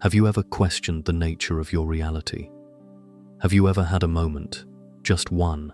Have you ever questioned the nature of your reality? Have you ever had a moment, just one,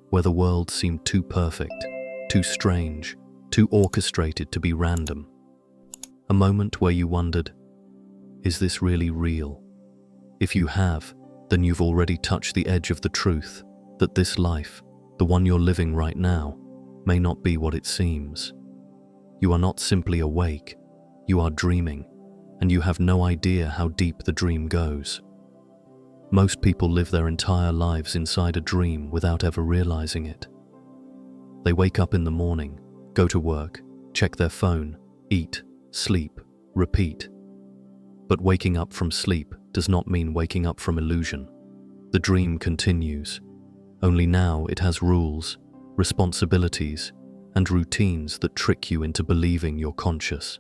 where the world seemed too perfect, too strange, too orchestrated to be random? A moment where you wondered, is this really real? If you have, then you've already touched the edge of the truth that this life, the one you're living right now, may not be what it seems. You are not simply awake, you are dreaming, and you have no idea how deep the dream goes. Most people live their entire lives inside a dream without ever realizing it. They wake up in the morning, go to work, check their phone, eat, sleep, repeat. But waking up from sleep does not mean waking up from illusion. The dream continues, only now it has rules, responsibilities, and routines that trick you into believing you're conscious.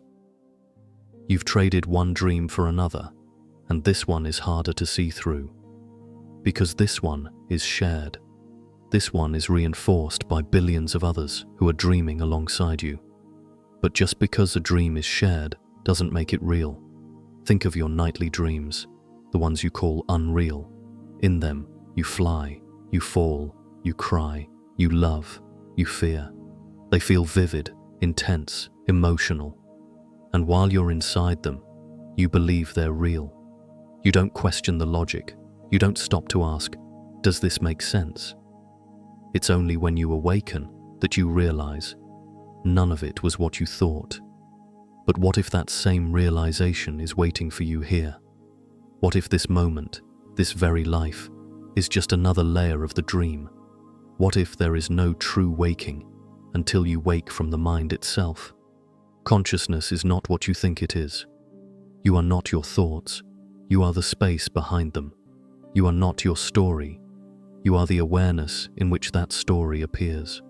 You've traded one dream for another, and this one is harder to see through. Because this one is shared. This one is reinforced by billions of others who are dreaming alongside you. But just because a dream is shared doesn't make it real. Think of your nightly dreams, the ones you call unreal. In them, you fly, you fall, you cry, you love, you fear. They feel vivid, intense, emotional. And while you're inside them, you believe they're real. You don't question the logic. You don't stop to ask, does this make sense? It's only when you awaken that you realize none of it was what you thought. But what if that same realization is waiting for you here? What if this moment, this very life, is just another layer of the dream? What if there is no true waking until you wake from the mind itself? Consciousness is not what you think it is. You are not your thoughts. You are the space behind them. You are not your story. You are the awareness in which that story appears.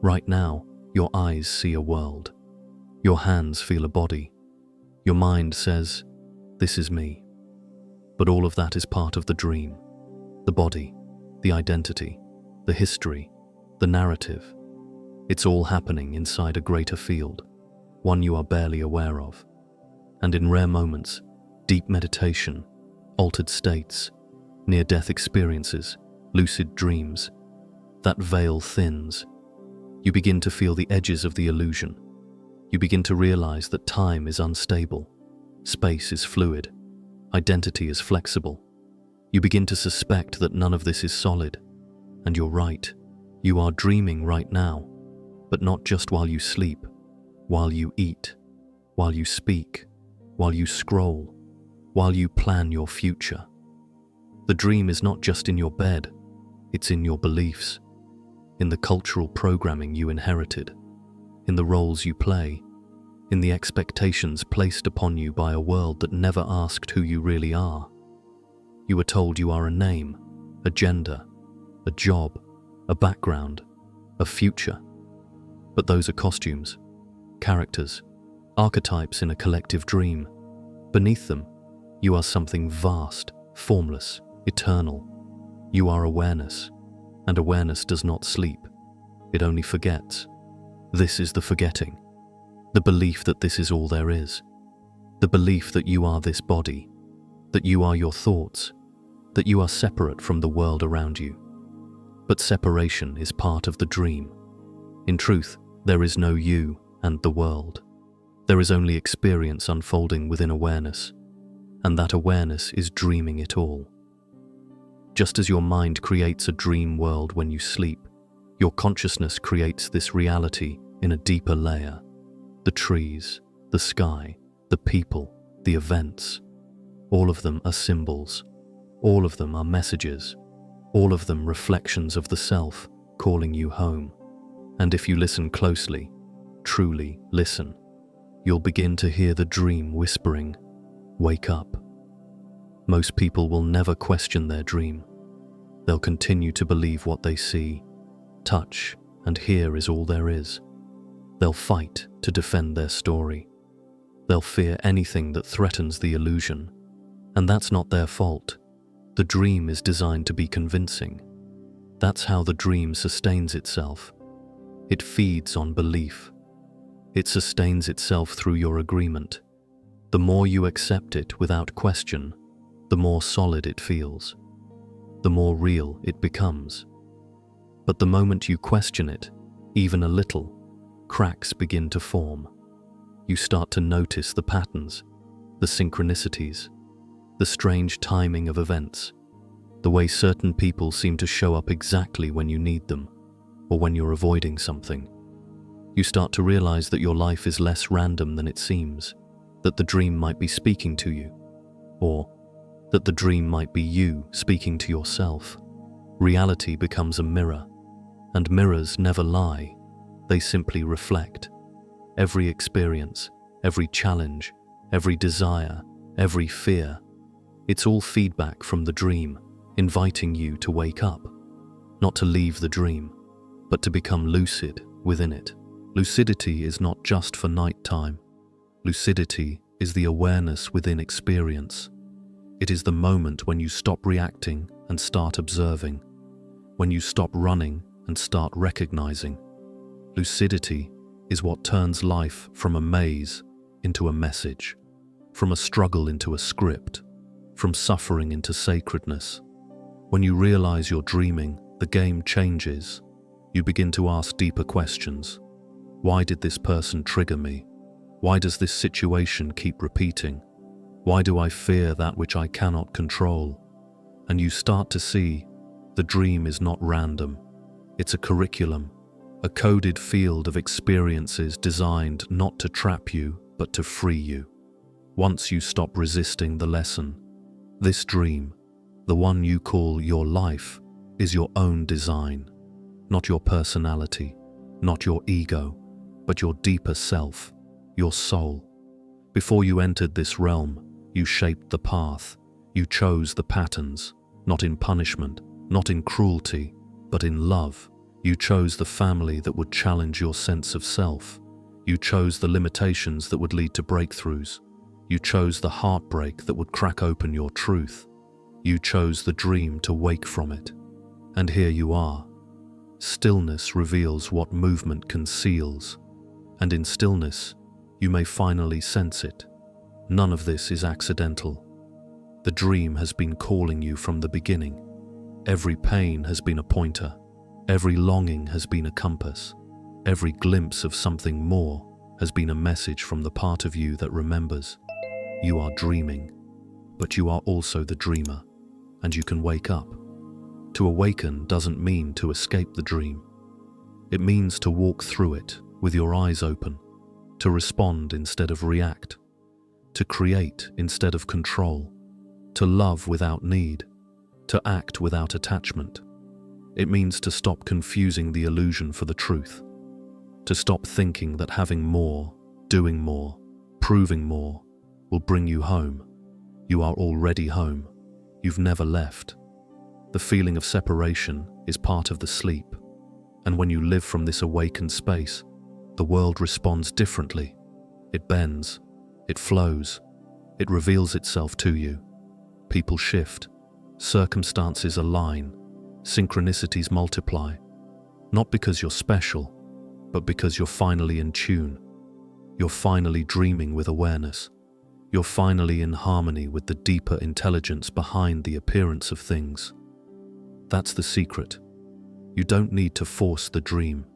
Right now, your eyes see a world. Your hands feel a body. Your mind says, this is me. But all of that is part of the dream. The body, the identity, the history, the narrative. It's all happening inside a greater field, one you are barely aware of. And in rare moments, deep meditation, altered states, near-death experiences, lucid dreams, that veil thins. You begin to feel the edges of the illusion. You begin to realize that time is unstable, space is fluid, identity is flexible. You begin to suspect that none of this is solid. And you're right, you are dreaming right now, but not just while you sleep, while you eat, while you speak, while you scroll, while you plan your future. The dream is not just in your bed, it's in your beliefs, in the cultural programming you inherited, in the roles you play, in the expectations placed upon you by a world that never asked who you really are. You were told you are a name, a gender, a job, a background, a future. But those are costumes, characters, archetypes in a collective dream. Beneath them, you are something vast, formless, eternal. You are awareness, and awareness does not sleep. It only forgets. This is the forgetting, the belief that this is all there is, the belief that you are this body, that you are your thoughts, that you are separate from the world around you. But separation is part of the dream. In truth, there is no you and the world. There is only experience unfolding within awareness, and that awareness is dreaming it all. Just as your mind creates a dream world when you sleep, your consciousness creates this reality in a deeper layer. The trees, the sky, the people, the events, all of them are symbols. All of them are messages. All of them reflections of the self calling you home. And if you listen closely, truly listen, you'll begin to hear the dream whispering, wake up. Most people will never question their dream. They'll continue to believe what they see, touch, and hear is all there is. They'll fight to defend their story. They'll fear anything that threatens the illusion. And that's not their fault. The dream is designed to be convincing. That's how the dream sustains itself. It feeds on belief. It sustains itself through your agreement. The more you accept it without question, the more solid it feels, the more real it becomes. But the moment you question it, even a little, cracks begin to form. You start to notice the patterns, the synchronicities, the strange timing of events, the way certain people seem to show up exactly when you need them, or when you're avoiding something. You start to realize that your life is less random than it seems, that the dream might be speaking to you, or that the dream might be you speaking to yourself. Reality becomes a mirror, and mirrors never lie, they simply reflect. Every experience, every challenge, every desire, every fear, it's all feedback from the dream, inviting you to wake up, not to leave the dream, but to become lucid within it. Lucidity is not just for nighttime. Lucidity is the awareness within experience. It is the moment when you stop reacting and start observing, when you stop running and start recognizing. Lucidity is what turns life from a maze into a message, from a struggle into a script, from suffering into sacredness. When you realize you're dreaming, the game changes. You begin to ask deeper questions. Why did this person trigger me? Why does this situation keep repeating? Why do I fear that which I cannot control? And you start to see the dream is not random. It's a curriculum, a coded field of experiences designed not to trap you, but to free you. Once you stop resisting the lesson, this dream, the one you call your life, is your own design, not your personality, not your ego, but your deeper self, your soul. Before you entered this realm, you shaped the path. You chose the patterns, not in punishment, not in cruelty, but in love. You chose the family that would challenge your sense of self. You chose the limitations that would lead to breakthroughs. You chose the heartbreak that would crack open your truth. You chose the dream to wake from it. And here you are. Stillness reveals what movement conceals. And in stillness, you may finally sense it. None of this is accidental. The dream has been calling you from the beginning. Every pain has been a pointer. Every longing has been a compass. Every glimpse of something more has been a message from the part of you that remembers. You are dreaming, but you are also the dreamer, and you can wake up. To awaken doesn't mean to escape the dream. It means to walk through it with your eyes open, to respond instead of react, to create instead of control, to love without need, to act without attachment. It means to stop confusing the illusion for the truth, to stop thinking that having more, doing more, proving more will bring you home. You are already home. You've never left. The feeling of separation is part of the sleep, and when you live from this awakened space, the world responds differently. It bends, it flows, it reveals itself to you. People shift, circumstances align, synchronicities multiply, not because you're special, but because you're finally in tune. You're finally dreaming with awareness. You're finally in harmony with the deeper intelligence behind the appearance of things. That's the secret. You don't need to force the dream.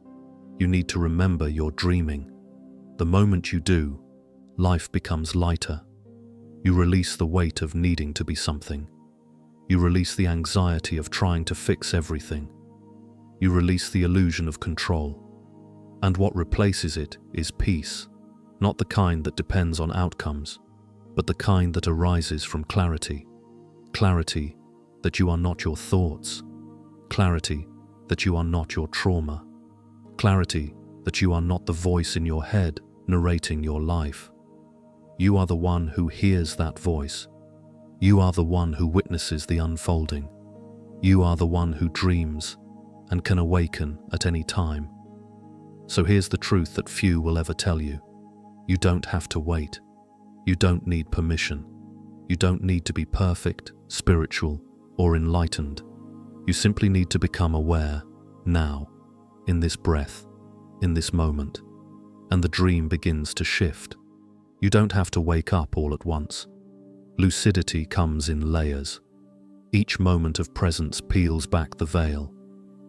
You need to remember you're dreaming. The moment you do, life becomes lighter. You release the weight of needing to be something. You release the anxiety of trying to fix everything. You release the illusion of control. And what replaces it is peace, not the kind that depends on outcomes, but the kind that arises from clarity. Clarity that you are not your thoughts. Clarity that you are not your trauma. Clarity that you are not the voice in your head narrating your life. You are the one who hears that voice. You are the one who witnesses the unfolding. You are the one who dreams and can awaken at any time. So here's the truth that few will ever tell you. You don't have to wait. You don't need permission. You don't need to be perfect, spiritual, or enlightened. You simply need to become aware, now, in this breath, in this moment, and the dream begins to shift. You don't have to wake up all at once. Lucidity comes in layers. Each moment of presence peels back the veil.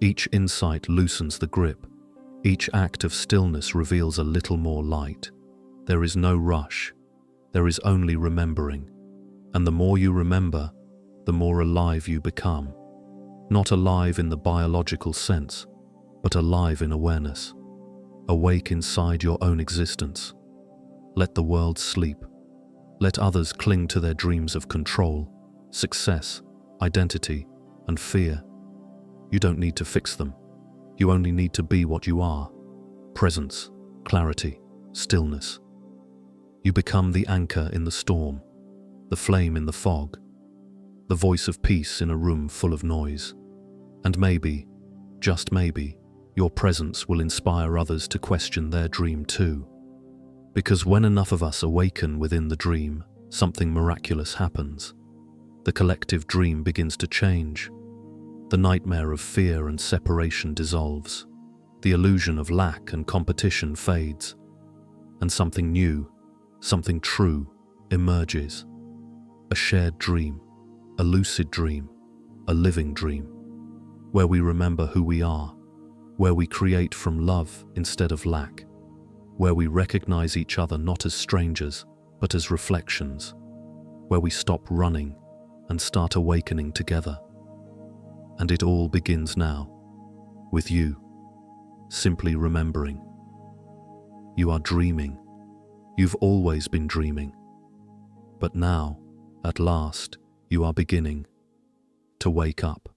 Each insight loosens the grip. Each act of stillness reveals a little more light. There is no rush. There is only remembering. And the more you remember, the more alive you become. Not alive in the biological sense, but alive in awareness. Awake inside your own existence. Let the world sleep. Let others cling to their dreams of control, success, identity, and fear. You don't need to fix them. You only need to be what you are. Presence, clarity, stillness. You become the anchor in the storm, the flame in the fog, the voice of peace in a room full of noise. And maybe, just maybe, your presence will inspire others to question their dream too. Because when enough of us awaken within the dream, something miraculous happens. The collective dream begins to change. The nightmare of fear and separation dissolves. The illusion of lack and competition fades. And something new, something true, emerges. A shared dream, a lucid dream, a living dream, where we remember who we are, where we create from love instead of lack, where we recognize each other not as strangers, but as reflections, where we stop running and start awakening together. And it all begins now, with you, simply remembering. You are dreaming. You've always been dreaming. But now, at last, you are beginning to wake up.